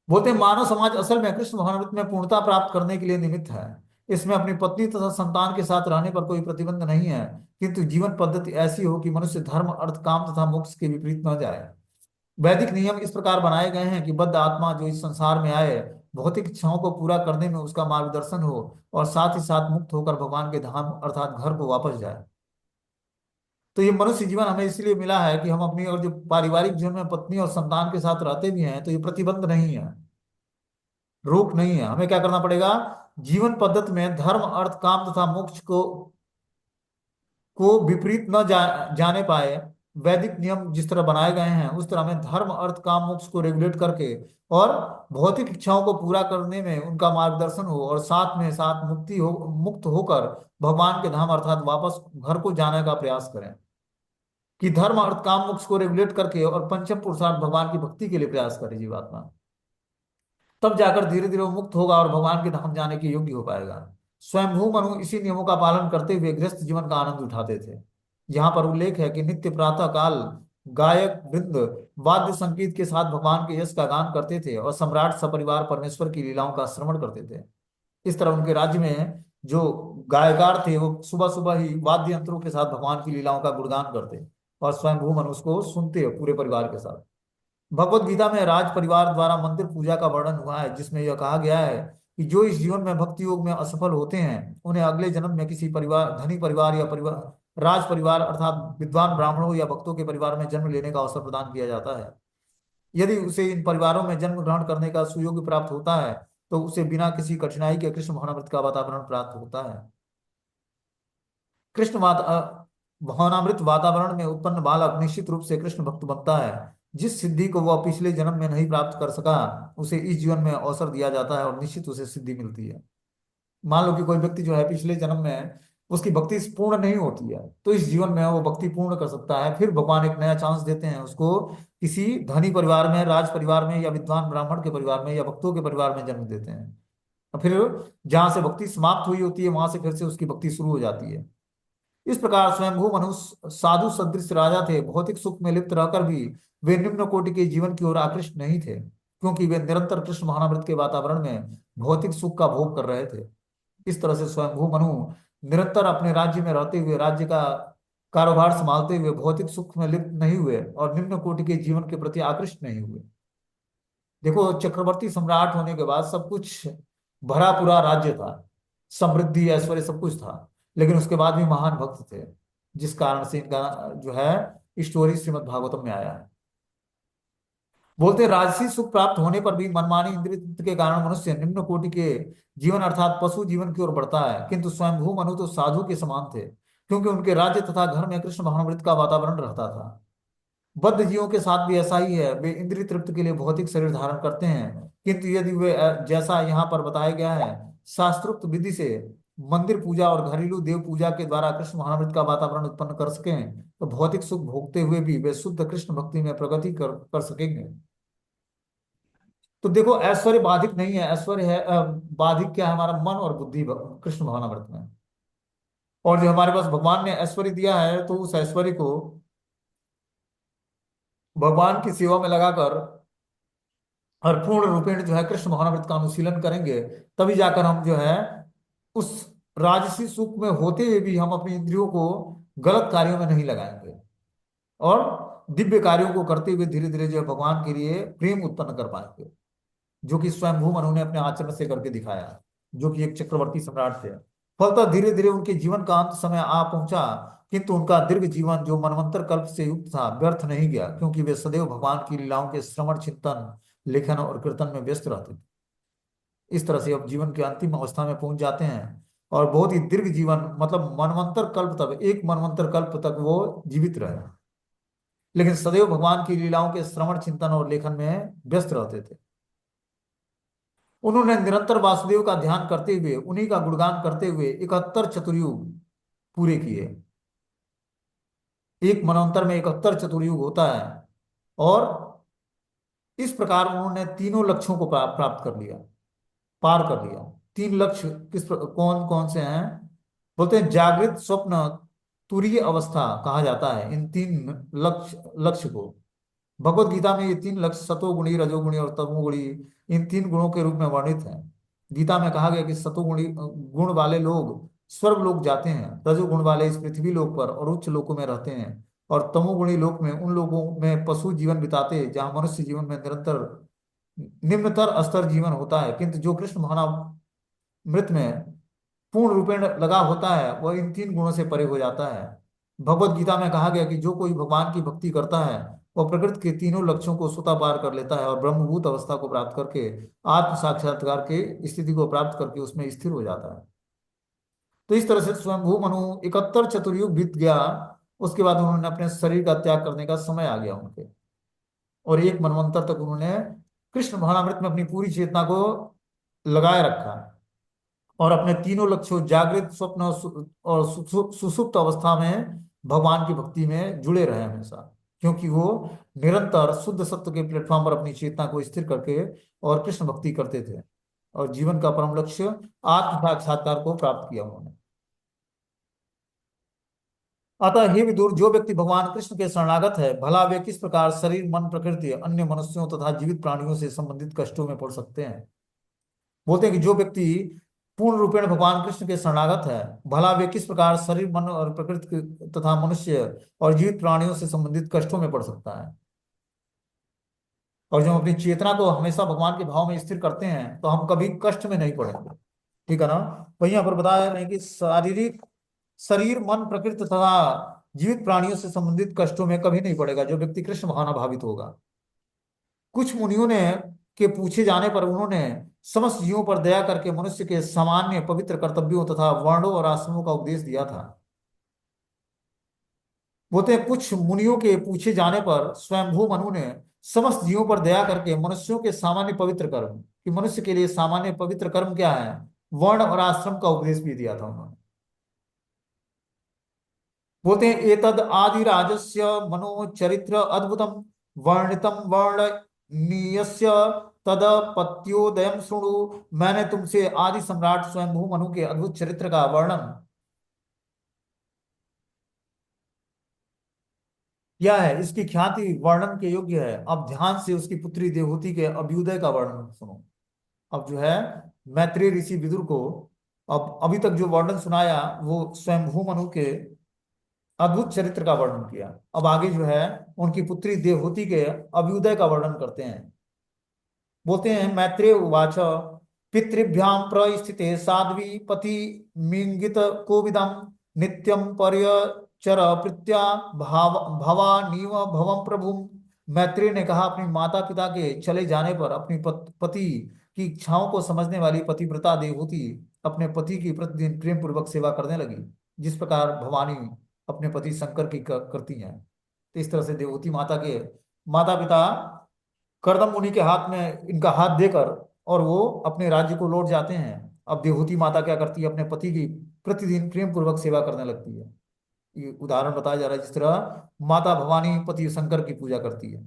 बोलते हैं मानव समाज असल में कृष्ण भावनामृत में पूर्णता प्राप्त करने के लिए निमित्त है। इसमें अपनी पत्नी तथा संतान के साथ रहने पर कोई प्रतिबंध नहीं है, किंतु जीवन पद्धति ऐसी हो कि मनुष्य धर्म अर्थ काम तथा मोक्ष के विपरीत न जाए। वैदिक नियम इस प्रकार बनाए गए हैं कि बद्ध आत्मा जो इस संसार में आए, भौतिक इच्छाओं को पूरा करने में उसका मार्गदर्शन हो और साथ ही साथ मुक्त होकर भगवान के धाम अर्थात घर को वापस जाए। तो ये मनुष्य जीवन हमें इसलिए मिला है कि हम अपनी, और जो पारिवारिक जीवन में पत्नी और संतान के साथ रहते भी हैं, तो ये प्रतिबंध नहीं है, रोक नहीं है। हमें क्या करना पड़ेगा, जीवन पद्धति में धर्म अर्थ काम तथा मोक्ष को विपरीत न जाने पाए, वैदिक नियम जिस तरह बनाए गए हैं उस तरह हमें धर्म अर्थ काम मोक्ष को रेगुलेट करके और भौतिक इच्छाओं को पूरा करने में उनका मार्गदर्शन हो, और साथ में साथ मुक्त होकर भगवान के धाम अर्थात वापस घर को जाने का प्रयास करें। कि धर्म अर्थ काम मोक्ष को रेगुलेट करके और पंचम पुरुषार्थ भगवान की भक्ति के लिए प्रयास करे जीवात्मा, तब जाकर धीरे धीरे वो मुक्त होगा और भगवान के धाम जाने के योग्य हो पाएगा। स्वयंभू मनु इसी नियमों का पालन करते हुए गृहस्थ जीवन का आनंद उठाते थे। यहाँ पर उल्लेख है कि नित्य प्रातः काल गायक वृंद वाद्य संगीत के साथ भगवान के यश का गान करते थे और सम्राट सपरिवार परमेश्वर की लीलाओं का श्रवण करते थे। इस तरह उनके राज्य में जो गायकार थे वो सुबह सुबह ही वाद्य यंत्रों के साथ भगवान की लीलाओं का गुणगान करते और स्वयंभू मनु उसको सुनते पूरे परिवार के साथ। भगवत गीता में राज परिवार द्वारा मंदिर पूजा का वर्णन हुआ है, जिसमें यह कहा गया है कि जो इस जीवन में भक्ति योग में असफल होते हैं उन्हें अगले जन्म में किसी परिवार धनी परिवार या परिवार राज परिवार अर्थात विद्वान ब्राह्मणों या भक्तों के परिवार में जन्म लेने का अवसर प्रदान किया जाता है। यदि उसे इन परिवारों में जन्म ग्रहण करने का सुयोग प्राप्त होता है तो उसे बिना किसी कठिनाई के कृष्ण भावनामृत का वातावरण प्राप्त होता है। कृष्ण भावनामृत वातावरण में उत्पन्न बालक निश्चित रूप से कृष्ण भक्त बनता है। जिस सिद्धि को वह पिछले जन्म में नहीं प्राप्त कर सका उसे इस जीवन में अवसर दिया जाता है और निश्चित उसे सिद्धि मिलती है। मान लो कि कोई व्यक्ति जो है पिछले जन्म में उसकी भक्ति पूर्ण नहीं होती है तो इस जीवन में वो भक्ति पूर्ण कर सकता है, फिर भगवान एक नया चांस देते हैं उसको, किसी धनी परिवार में राज परिवार में या विद्वान ब्राह्मण के परिवार में या भक्तों के परिवार में जन्म देते हैं। और फिर जहां से भक्ति समाप्त हुई होती है वहां से फिर से उसकी भक्ति शुरू हो जाती है। इस प्रकार स्वयंभू मनुष्य साधु सदृश राजा थे। भौतिक सुख में लिप्त रहकर भी वे निम्न कोटि के जीवन की ओर आकृष्ट नहीं थे, क्योंकि वे निरंतर कृष्ण महामृत के वातावरण में भौतिक सुख का भोग कर रहे थे। इस तरह से स्वयंभू मनु निरंतर अपने राज्य में रहते हुए राज्य का कारोबार संभालते हुए भौतिक सुख में लिप्त नहीं हुए और निम्न कोटि के जीवन के प्रति आकृष्ट नहीं हुए। देखो, चक्रवर्ती सम्राट होने के बाद सब कुछ भरा पूरा राज्य था, समृद्धि ऐश्वर्य सब कुछ था, लेकिन उसके बाद भी महान भक्त थे, जिस कारण से इनका जो है स्टोरी श्रीमद् भागवतम में आया है। बोलते हैं, राजसी सुख प्राप्त होने पर भी मनमानी इंद्रिय तृप्ति के कारण मनुष्य निम्न कोटि के जीवन अर्थात पशु जीवन की ओर बढ़ता है। किंतु स्वयंभू मनु तो साधु के समान थे, क्योंकि उनके राज्य तथा घर में कृष्ण भावनामृत का वातावरण रहता था। बद्ध जीवों के साथ भी ऐसा ही है, वे इंद्रिय तृप्ति के लिए भौतिक शरीर धारण करते हैं, किंतु यदि वे जैसा यहाँ पर बताया गया है शास्त्रोक्त विधि से मंदिर पूजा और घरेलू देव पूजा के द्वारा कृष्ण महामृत का वातावरण उत्पन्न कर सकें तो भौतिक सुख भोगते हुए भी वे शुद्ध कृष्ण भक्ति में प्रगति कर सकेंगे। तो देखो, ऐश्वर्य बाधिक नहीं है, ऐश्वर्य है बाधिक क्या है, हमारा मन और बुद्धि कृष्ण भावनामृत में। और जो हमारे पास भगवान ने ऐश्वर्य दिया है तो उस ऐश्वर्य को भगवान की सेवा में लगाकर और पूर्ण रूपेण जो है कृष्ण भावनामृत का अनुशीलन करेंगे, तभी जाकर हम जो है उस राजसी सुख में होते हुए भी हम अपनी इंद्रियों को गलत कार्यों में नहीं लगाएंगे और दिव्य कार्यों को करते हुए धीरे धीरे जो है भगवान के लिए प्रेम उत्पन्न कर पाएंगे, जो कि स्वयंभू मनु ने अपने आचरण से करके दिखाया, जो कि एक चक्रवर्ती सम्राट थे। फलतः धीरे धीरे उनके जीवन का अंत समय आ पहुंचा, किंतु उनका दीर्घ जीवन जो मनवंतर कल्प से युक्त था व्यर्थ नहीं गया, क्योंकि वे सदैव भगवान की लीलाओं के श्रवण चिंतन लेखन और कीर्तन में व्यस्त रहते थे। इस तरह से अब जीवन के अंतिम अवस्था में पहुंच जाते हैं और बहुत ही दीर्घ जीवन मतलब मनवंतर कल्प तक, एक मनवंतर कल्प तक वो जीवित रहे, लेकिन सदैव भगवान की लीलाओं के श्रवण चिंतन और लेखन में व्यस्त रहते थे। उन्होंने निरंतर वासुदेव का ध्यान करते हुए उन्हीं का गुणगान करते हुए 71 चतुर्युग पूरे किए। एक मनवंतर में 71 चतुर्युग होता है और इस प्रकार उन्होंने तीनों लक्ष्यों को प्राप्त कर लिया, पार कर लिया। तीन लक्ष्य कौन कौन से हैं? बोलते हैं जागृत स्वप्न तुरीय अवस्था कहा जाता है इन तीन लक्ष्य को। भगवत गीता में ये तीन लक्ष्य सतोगुणी रजोगुणी और तमोगुणी इन तीन गुणों के रूप में वर्णित है। गीता में कहा गया कि सतोगुणी गुण वाले लोग स्वर्ग लोक जाते हैं, रजोगुण वाले इस पृथ्वी लोक पर और उच्च लोकों में रहते हैं, और तमोगुणी लोक में उन लोगों में पशु जीवन बिताते हैं जहां मनुष्य जीवन में निरंतर निम्नतर स्तर जीवन होता है। किंतु जो कृष्ण मृत में पूर्ण रूपेण लगा होता है वह इन तीन गुणों से परे हो जाता है। भगवत गीता में कहा गया कि जो कोई भगवान की भक्ति करता है वह प्रकृति के तीनों लक्ष्यों को स्वतः पार कर लेता है और ब्रह्मभूत अवस्था को प्राप्त करके आत्म साक्षात्कार के स्थिति को प्राप्त करके उसमें स्थिर हो जाता है। तो इस तरह से स्वयंभू मनु 71 चतुर्युग बीत गया उसके बाद उन्होंने अपने शरीर का त्याग करने का समय आ गया उनके। और एक मनवंतर तक उन्होंने कृष्ण भावनामृत में अपनी पूरी चेतना को लगाए रखा, और अपने तीनों लक्ष्यों जागृत, स्वप्न और सुसुप्त अवस्था में भगवान की भक्ति में जुड़े रहे हमेशा। क्योंकि वो निरंतर शुद्ध सत्य के प्लेटफॉर्म पर अपनी चेतना को स्थिर करके और कृष्ण भक्ति करते थे, और जीवन का परम लक्ष्य आत्म साक्षात्कार को प्राप्त किया उन्होंने। अतः हे विदुर, जो व्यक्ति भगवान कृष्ण के शरणागत है, भला वे किस प्रकार शरीर, मन, प्रकृति, अन्य मनुष्यों तथा जीवित प्राणियों से संबंधित कष्टों में पड़ सकते हैं। बोलते हैं कि जो व्यक्ति पूर्ण रूपेण भगवान कृष्ण के शरणागत है, भला वे किस प्रकार शरीर, मन और प्रकृति तथा मनुष्य और जीवित प्राणियों से संबंधित कष्टों में पड़ सकता है। और जो हम अपनी चेतना को हमेशा भगवान के भाव में स्थिर करते हैं, तो हम कभी कष्ट में नहीं पड़ेंगे। ठीक है ना। वही यहाँ पर बताया रहे हैं कि शारीरिक, शरीर, मन, प्रकृति तथा जीवित प्राणियों से संबंधित कष्टों में कभी नहीं पड़ेगा जो व्यक्ति कृष्ण भावना भावित होगा। कुछ मुनियों ने के पूछे जाने पर उन्होंने समस्त जीवों पर दया करके मनुष्य के सामान्य पवित्र कर्तव्यों तथा वर्णों और आश्रमों का उपदेश दिया था। बोलते हैं कुछ मुनियों के पूछे जाने पर स्वयंभू मनु ने समस्त जीवों पर दया करके मनुष्यों के सामान्य पवित्र कर्म, कि मनुष्य के लिए सामान्य पवित्र कर्म क्या है, वर्ण और आश्रम का उपदेश भी दिया था उन्होंने। बोलते हैं एतद आदि राजस्य मनो चरित्र अद्भुतम वर्णितम वर्णनीयस्य तदपत्योदयम शुणु। मैंने तुमसे आदि सम्राट स्वयंभू मनु के अद्भुत चरित्र का वर्णन किया है, इसकी ख्याति वर्णन के योग्य है। अब ध्यान से उसकी पुत्री देवहूति के अभ्युदय का वर्णन सुनो। अब जो है मैत्रेय ऋषि विदुर को अब अभी तक जो वर्णन सुनाया वो स्वयंभू मनु के अद्भुत चरित्र का वर्णन किया। अब आगे जो है उनकी पुत्री देवहूति के अभ्युदय का वर्णन करते हैं। बोलते हैं मैत्रेय उवाच पितृभ्याम प्रस्थिते साध्वी पति मिंगित कोविदम नित्यम पर्यचर प्रीत्या भाव भवानीव भवम प्रभु। मैत्रेय ने कहा, अपनी माता पिता के चले जाने पर अपनी पति की इच्छाओं को समझने वाली पतिव्रता देवहूति अपने पति की प्रतिदिन प्रेम पूर्वक सेवा करने लगी, जिस प्रकार भवानी अपने पति शंकर की करती हैं। तो इस तरह से देवहूति माता के माता पिता करदम मुनि के हाथ में इनका हाथ देकर और वो अपने राज्य को लौट जाते हैं। अब देवहूति माता क्या करती है, अपने पति की प्रतिदिन प्रेम पूर्वक सेवा करने लगती है। ये उदाहरण बताया जा रहा है जिस तरह माता भवानी पति शंकर की पूजा करती है।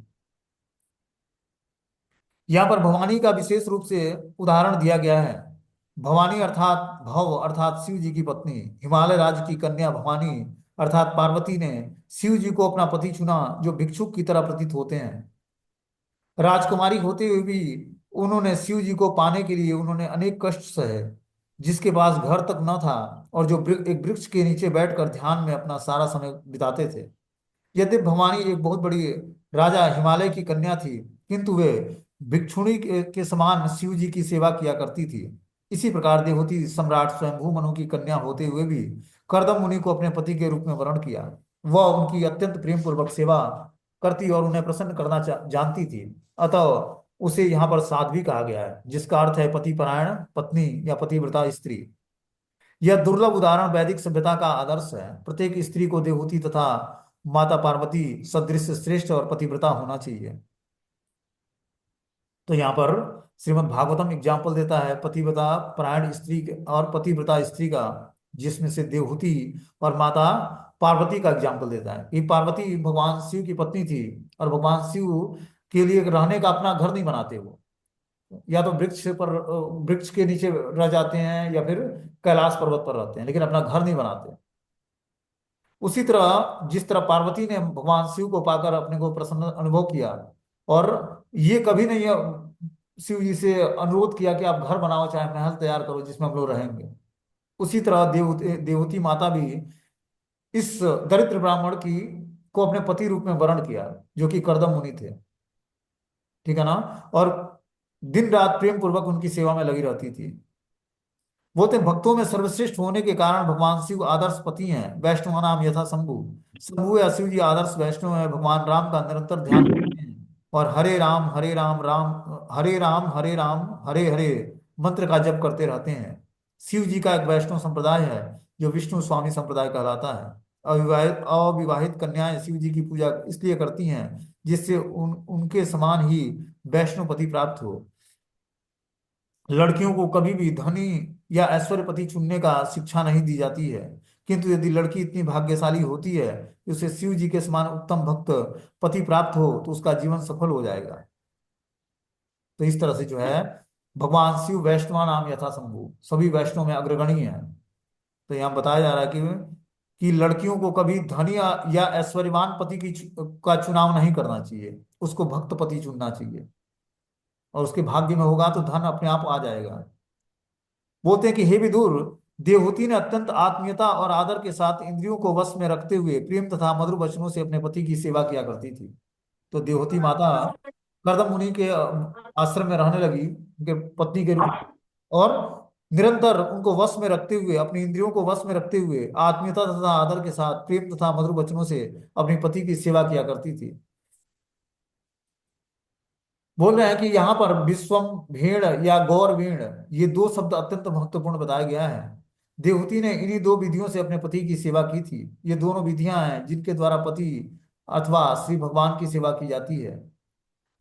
यहाँ पर भवानी का विशेष रूप से उदाहरण दिया गया है। भवानी अर्थात भव अर्थात शिव जी की पत्नी, हिमालय राज्य की कन्या भवानी अर्थात पार्वती ने शिव जी को अपना पति चुना, जो भिक्षुक की तरह प्रतीत होते हैं। राजकुमारी होते हुए भी उन्होंने शिव जी को पाने के लिए उन्होंने अनेक कष्ट सहे, जिसके पास घर तक न था, और जो एक वृक्ष के नीचे बैठकर ध्यान में अपना सारा समय बिताते थे। यद्यपि भवानी एक बहुत बड़ी राजा हिमालय की कन्या थी, किंतु वे भिक्षुणी के समान शिव जी की सेवा किया करती थी। इसी प्रकार देवहूति सम्राट स्वयंभू मनु की कन्या होते हुए भी करदम मुनि को अपने पति के रूप में वर्ण किया। वह उनकी अत्यंत प्रेम पूर्वक सेवा करती और उन्हें प्रसन्न करना जानती थी। अतः उसे यहाँ पर साध्वी कहा गया है, जिसका अर्थ है पतिपरायण पत्नी या पतिव्रता स्त्री। यह दुर्लभ उदाहरण वैदिक सभ्यता का आदर्श है। प्रत्येक स्त्री को देवहूति तथा माता पार्वती सदृश श्रेष्ठ और पतिव्रता होना चाहिए। तो यहाँ पर श्रीमद् भागवतम एग्जाम्पल देता है पतिव्रता परायण स्त्री और पतिव्रता स्त्री का, जिसमें से देवहूति और माता पार्वती का एग्जाम्पल देता है। ये पार्वती भगवान शिव की पत्नी थी, और भगवान शिव के लिए रहने का अपना घर नहीं बनाते वो, या तो वृक्ष के नीचे रह जाते हैं या फिर कैलाश पर्वत पर रहते हैं, लेकिन अपना घर नहीं बनाते। उसी तरह जिस तरह पार्वती ने भगवान शिव को पाकर अपने को प्रसन्न अनुभव किया, और ये कभी नहीं शिव जी से अनुरोध किया कि आप घर बनाओ, चाहे महल तैयार करो जिसमें हम लोग रहेंगे। उसी तरह देवती माता भी इस दरिद्र ब्राह्मण की को अपने पति रूप में वर्ण किया, जो कि करदम मुनि थे। ठीक है ना। और दिन रात प्रेम पूर्वक उनकी सेवा में लगी रहती थी। बोलते हैं भक्तों में सर्वश्रेष्ठ होने के कारण भगवान शिव आदर्श पति हैं। वैष्णव नाम यथा शंभु, शंभु या शिव जी आदर्श वैष्णव है। भगवान राम का निरंतर ध्यान करते हैं और हरे राम हरे राम राम हरे राम हरे राम हरे हरे मंत्र का जप करते रहते हैं। शिव जी का एक वैष्णव संप्रदाय है जो विष्णु स्वामी संप्रदाय कहलाता है। अविवाहित कन्याएं शिव जी की पूजा इसलिए करती हैं जिससे उनके समान ही वैष्णोपति प्राप्त हो। लड़कियों को कभी भी धनी या ऐश्वर्यपति चुनने का शिक्षा नहीं दी जाती है, किंतु यदि लड़की इतनी भाग्यशाली होती है कि उसे शिव जी के समान उत्तम भक्त पति प्राप्त हो तो उसका जीवन सफल हो जाएगा। तो इस तरह से जो है भगवान शिव वैष्णवा नाम यथा शंभु सभी वैष्णव में अग्रगणी है। तो यहाँ बताया जा रहा है कि लड़कियों को कभी धनी या ऐश्वर्यवान पति का चुनाव नहीं करना चाहिए, उसको भक्त पति चुनना चाहिए, और उसके भाग्य में होगा तो धन अपने आप आ जाएगा। बोलते हैं कि हे विदुर, देवहूति ने अत्यंत आत्मीयता और आदर के साथ इंद्रियों को वश में रखते हुए प्रेम तथा मधुर वचनों से अपने पति की सेवा किया करती थी। तो देवहूति माता कर्दम मुनि के आश्रम में रहने लगी उनके पत्नी के रूप में, और निरंतर उनको वश में रखते हुए, अपनी इंद्रियों को वश में रखते हुए आत्मीयता तथा आदर के साथ प्रेम तथा मधुर वचनों से अपने पति की सेवा किया करती थी। बोल रहे हैं कि यहाँ पर विश्वम भेड़ या गौर भेड़, ये दो शब्द अत्यंत महत्वपूर्ण बताया गया है। देवहूति ने इन्हीं दो विधियों से अपने पति की सेवा की थी। ये दोनों विधियां हैं जिनके द्वारा पति अथवा श्री भगवान की सेवा की जाती है।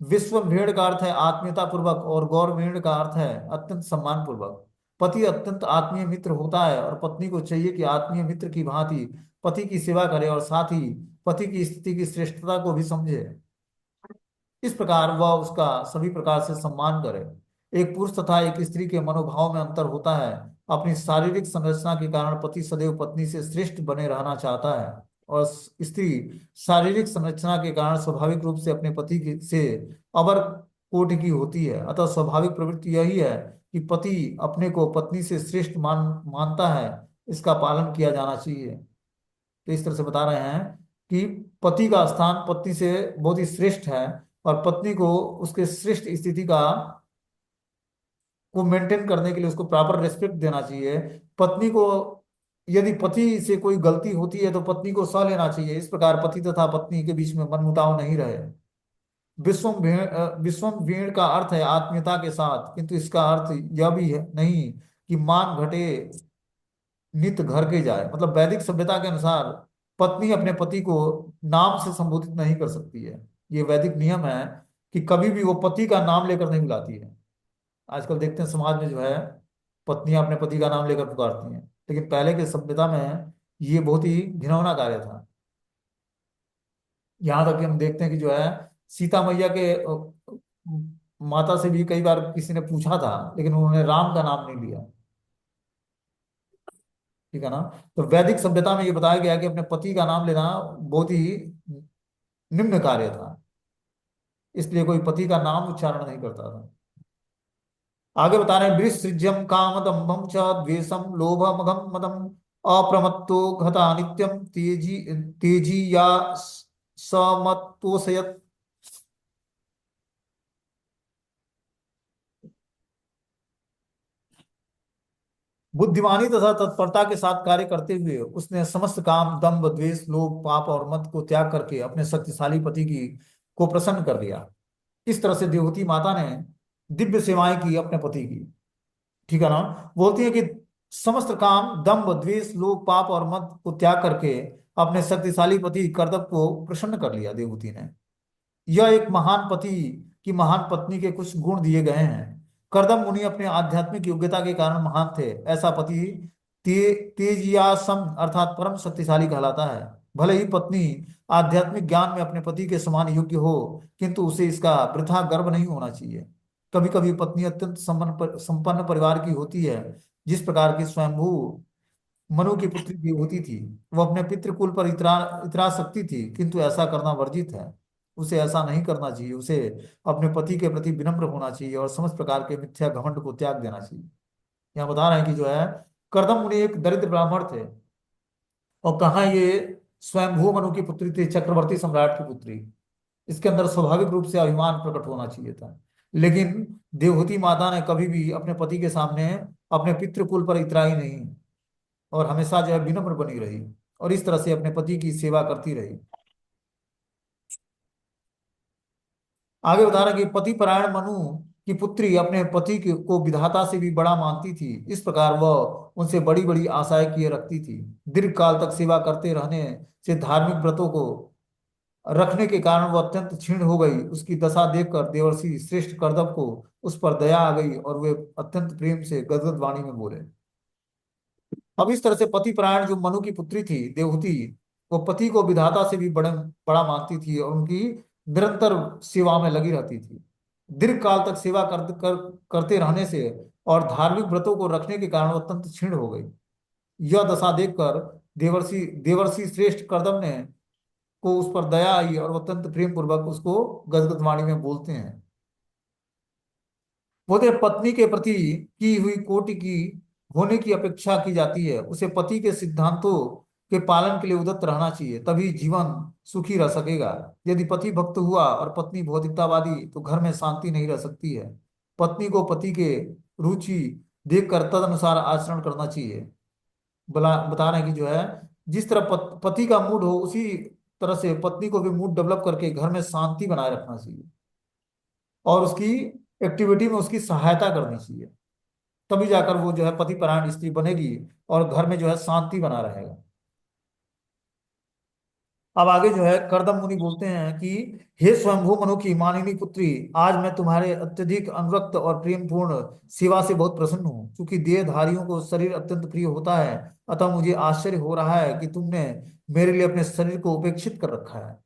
विश्व भेड़ का अर्थ है आत्मीयता पूर्वक, और गौर भेड़ का अर्थ है अत्यंत सम्मान पूर्वक। पति अत्यंत आत्मीय मित्र होता है और पत्नी को चाहिए कि आत्मीय मित्र की भांति पति की सेवा करे और साथ ही पति की स्थिति की श्रेष्ठता को भी समझे। इस प्रकार वह उसका सभी प्रकार से सम्मान करे। एक पुरुष तथा एक स्त्री के मनोभाव में अंतर होता है। अपनी शारीरिक संरचना के कारण पति सदैव पत्नी से श्रेष्ठ बने रहना चाहता है, और स्त्री शारीरिक संरचना के कारण स्वाभाविक रूप से अपने से अवर कोटि की होती है। अतः स्वाभाविक प्रवृत्ति यही है कि पति अपने को पत्नी से श्रेष्ठ मानता है, इसका पालन किया जाना चाहिए। तो इस तरह से बता रहे हैं कि पति का स्थान पत्नी से बहुत ही श्रेष्ठ है, और पत्नी को उसके श्रेष्ठ स्थिति को मेंटेन करने के लिए उसको प्रॉपर रिस्पेक्ट देना चाहिए। पत्नी को, यदि पति से कोई गलती होती है तो पत्नी को सह लेना चाहिए। इस प्रकार पति तथा पत्नी के बीच में मनमुटाव नहीं रहे। विश्वम भेड़ का अर्थ है आत्मीयता के साथ, किंतु इसका अर्थ यह भी है नहीं कि मान घटे नित घर के जाए। मतलब वैदिक सभ्यता के अनुसार पत्नी अपने पति को नाम से संबोधित नहीं कर सकती है। ये वैदिक नियम है कि कभी भी वो पति का नाम लेकर नहीं बुलाती है। आजकल देखते हैं समाज में जो है पत्नियां अपने पति का नाम लेकर पुकारती हैं, लेकिन पहले के सभ्यता में ये बहुत ही घिनौना कार्य था। यहाँ तक कि हम देखते हैं कि जो है सीता मैया के माता से भी कई बार किसी ने पूछा था, लेकिन उन्होंने राम का नाम नहीं लिया। ठीक है ना। तो वैदिक सभ्यता में ये बताया गया कि अपने पति का नाम लेना बहुत ही निम्न कार्य था, इसलिए कोई पति का नाम उच्चारण नहीं करता था। आगे बता रहे हैं विसृज्यम काम दंभम च द्वेषम लोभमघम मदम अप्रमत्तो घता नित्यम तेजी या समत्वोषयत्। बुद्धिमानी तथा तत्परता के साथ कार्य करते हुए उसने समस्त काम दंभ द्वेष लोभ पाप और मद को त्याग करके अपने शक्तिशाली पति की को प्रसन्न कर दिया। इस तरह से देवहूति माता ने दिव्य सेवाएं की अपने पति की। ठीक है ना। बोलती है कि समस्त काम दंभ द्वेष लोभ पाप और मद को त्याग करके अपने शक्तिशाली पति कर्दम को प्रसन्न कर लिया देवहूति ने। यह एक महान पति की महान पत्नी के कुछ गुण दिए गए हैं। कर्दम मुनि अपने आध्यात्मिक योग्यता के कारण महान थे। ऐसा पति तेजियासम अर्थात परम शक्तिशाली कहलाता है। भले ही पत्नी आध्यात्मिक ज्ञान में अपने पति के समान योग्य हो, किंतु उसे इसका वृथा गर्व नहीं होना चाहिए। कभी कभी पत्नी अत्यंत संपन्न परिवार की होती है, जिस प्रकार की स्वयंभू मनु की पुत्री देवहूति थी। वह अपने पितृकुल पर इतरा इतरा सकती थी, किंतु ऐसा करना वर्जित है। उसे ऐसा नहीं करना चाहिए। उसे अपने पति के प्रति विनम्र होना चाहिए और समस्त प्रकार के मिथ्या घमंड को त्याग देना चाहिए। यहाँ बता रहे हैं कि जो है कर्दम मुनि एक दरिद्र ब्राह्मण थे, और कहाँ ये स्वयंभू मनु की पुत्री थी, चक्रवर्ती सम्राट की पुत्री। इसके अंदर स्वाभाविक रूप से अभिमान प्रकट होना चाहिए था, लेकिन देवहूति माता ने कभी भी अपने पति के सामने अपने पितृकुल पर इतराई नहीं, और हमेशा जो है विनम्र बनी रही, और इस तरह से अपने पति की सेवा करती रही। आगे बता रहे हैं कि पति परायण मनु कि पुत्री अपने पति को विधाता से भी बड़ा मानती थी, इस प्रकार वह उनसे बड़ी बड़ी आशाएं किए रखती थी। दीर्घ काल तक सेवा करते रहने से धार्मिक व्रतों को रखने के कारण वह अत्यंत क्षीण हो गई। उसकी दशा देखकर देवर्षि श्रेष्ठ कर्दम को उस पर दया आ गई और वे अत्यंत प्रेम से गदगद वाणी में बोले। अब इस तरह से पति परायण जो मनु की पुत्री थी देवहूति, वो पति को विधाता से भी बड़ा मानती थी और उनकी निरंतर सेवा में लगी रहती थी। दीर्घ काल तक सेवा करते रहने से और धार्मिक व्रतों को रखने के कारण वो अत्यंत क्षीण हो गई। यह दशा देखकर देवर्षि देवर्षि श्रेष्ठ कर्दम ने को उस पर दया आई और वो अत्यंत प्रेम पूर्वक उसको गदगद वाणी में बोलते हैं। बोलते हैं, पत्नी के प्रति की हुई कोटि की होने की अपेक्षा की जाती है। उसे पति के सिद्धांतों के पालन के लिए उद्यत रहना चाहिए, तभी जीवन सुखी रह सकेगा। यदि पति भक्त हुआ और पत्नी भौतिकतावादी तो घर में शांति नहीं रह सकती है। पत्नी को पति के रुचि देखकर तदनुसार आचरण करना चाहिए। बता रहे हैं कि जो है, जिस तरह पति का मूड हो उसी तरह से पत्नी को भी मूड डेवलप करके घर में शांति बनाए रखना चाहिए और उसकी एक्टिविटी में उसकी सहायता करनी चाहिए। तभी जाकर वो जो है पति परायण स्त्री बनेगी और घर में जो है शांति बना रहेगा। अब आगे जो है करदम मुनि बोलते हैं कि हे स्वयंभू मनु की मानिनी पुत्री, आज मैं तुम्हारे अत्यधिक अनुरक्त और प्रेम पूर्ण सेवा से बहुत प्रसन्न हूँ। क्योंकि देहधारियों को शरीर अत्यंत प्रिय होता है, अतः मुझे आश्चर्य हो रहा है कि तुमने मेरे लिए अपने शरीर को उपेक्षित कर रखा है।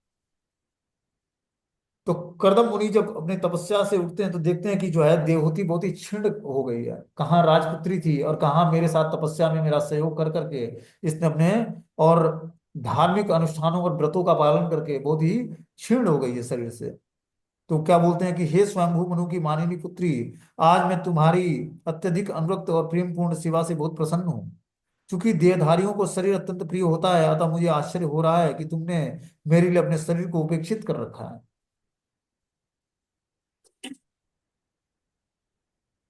तो करदम मुनि जब अपने तपस्या से उठते हैं तो देखते हैं कि जो है देवहूति बहुत ही क्षीण हो गई है। कहाँ राजपुत्री थी और कहाँ मेरे साथ तपस्या में मेरा सहयोग कर करके इसने अपने और धार्मिक अनुष्ठानों और व्रतों का पालन करके बहुत ही क्षीण हो गई है शरीर से। तो क्या बोलते हैं कि हे स्वयंभू मनु की मानिनी पुत्री, आज मैं तुम्हारी अत्यधिक अनुरक्त और प्रेम पूर्ण सेवा से बहुत प्रसन्न हूँ। क्योंकि देहधारियों को शरीर अत्यंत प्रिय होता है, अतः मुझे आश्चर्य हो रहा है कि तुमने मेरे लिए अपने शरीर को उपेक्षित कर रखा है।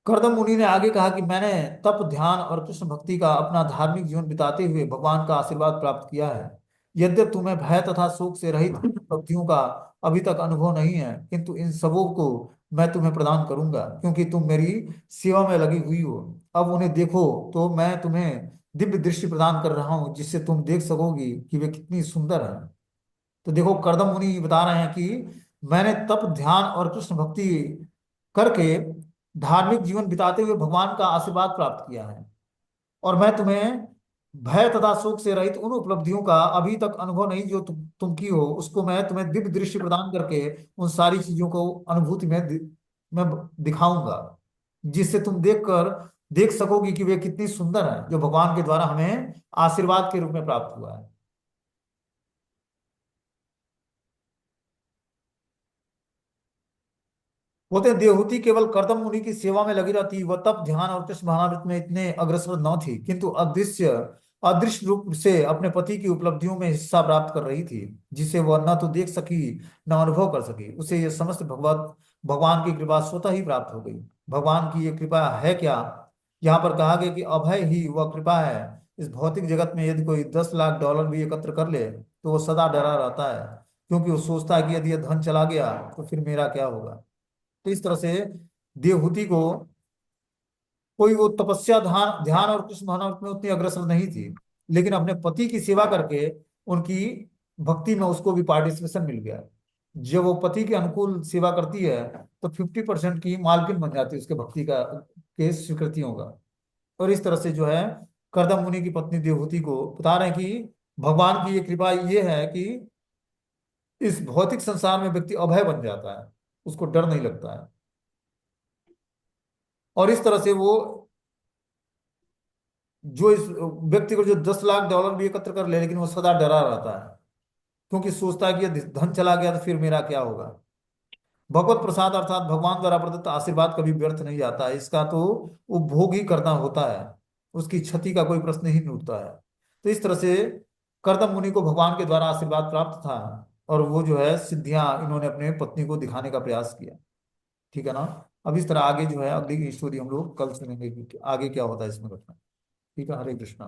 करदम मुनि ने आगे कहा कि मैंने तप ध्यान और कृष्ण भक्ति का अपना धार्मिक जीवन बिताते हुए भगवान का आशीर्वाद प्राप्त किया है। यद्यप तुम्हें भय तथा शोक से रहित उपलब्धियों का अभी तक अनुभव नहीं है, किंतु इन सबों को मैं तुम्हें प्रदान करूंगा, क्योंकि तुम मेरी सेवा में लगी हुई हो। अब उन्हें देखो, तो मैं तुम्हें दिव्य दृष्टि प्रदान कर रहा हूँ जिससे तुम देख सकोगी कि वे कितनी सुंदर है। तो देखो करदम मुनि बता रहे हैं कि मैंने तप ध्यान और कृष्ण भक्ति करके धार्मिक जीवन बिताते हुए भगवान का आशीर्वाद प्राप्त किया है, और मैं तुम्हें भय तथा शोक से रहित उन उपलब्धियों का अभी तक अनुभव नहीं जो तुम की हो, उसको मैं तुम्हें दिव्य दृष्टि प्रदान करके उन सारी चीजों को अनुभूति में मैं दिखाऊंगा, जिससे तुम देख सकोगी कि वे कितनी सुंदर है, जो भगवान के द्वारा हमें आशीर्वाद के रूप में प्राप्त हुआ है। बोलते हैं, देवहूति केवल कर्दम मुनि की सेवा में लगी रहती, वह तप ध्यान और कृष्ण भावनामृत में इतने अग्रसर न थी, किंतु अदृश्य रूप से अपने पति की उपलब्धियों में हिस्सा प्राप्त कर रही थी, जिसे वह न तो देख सकी न अनुभव कर सकी। उसे यह समस्त भगवान की कृपा स्वतः ही प्राप्त हो गई। भगवान की ये कृपा है क्या? यहाँ पर कहा गया कि अभय ही वह कृपा है। इस भौतिक जगत में यदि कोई 10 लाख डॉलर भी एकत्र कर ले तो वो सदा डरा रहता है, क्योंकि वो सोचता है कि यदि यह धन चला गया तो फिर मेरा क्या होगा। तो इस तरह से देवहूति को कोई वो तपस्या ध्यान ध्यान और कृष्ण भावना में उतनी अग्रसर नहीं थी, लेकिन अपने पति की सेवा करके उनकी भक्ति में उसको भी पार्टिसिपेशन मिल गया। जब वो पति के अनुकूल सेवा करती है तो 50% की मालकिन बन जाती है उसके भक्ति का के स्वीकृतियों का। और इस तरह से जो है करदम मुनि की पत्नी देवहूति को बता रहे हैं कि भगवान की ये कृपा ये है कि इस भौतिक संसार में व्यक्ति अभय बन जाता है, उसको डर नहीं लगता है। और इस तरह से वो जो इस व्यक्ति को जो 10 लाख डॉलर भी एकत्र कर ले, लेकिन वो सदा डरा रहता है, क्योंकि सोचता है कि यदि धन चला गया तो फिर मेरा क्या होगा। भगवत प्रसाद अर्थात भगवान द्वारा प्रदत्त आशीर्वाद कभी व्यर्थ नहीं जाता है, इसका तो उपभोग ही करना होता है, उसकी क्षति का कोई प्रश्न ही नहीं उठता है। तो इस तरह से करदम मुनि को भगवान के द्वारा आशीर्वाद प्राप्त था, और वो जो है सिद्धियां इन्होंने अपने पत्नी को दिखाने का प्रयास किया। ठीक है ना। अब इस तरह आगे जो है अगली स्टोरी हम लोग कल सुनेंगे कि आगे क्या होता है इसमें घटना। ठीक है, हरे कृष्णा।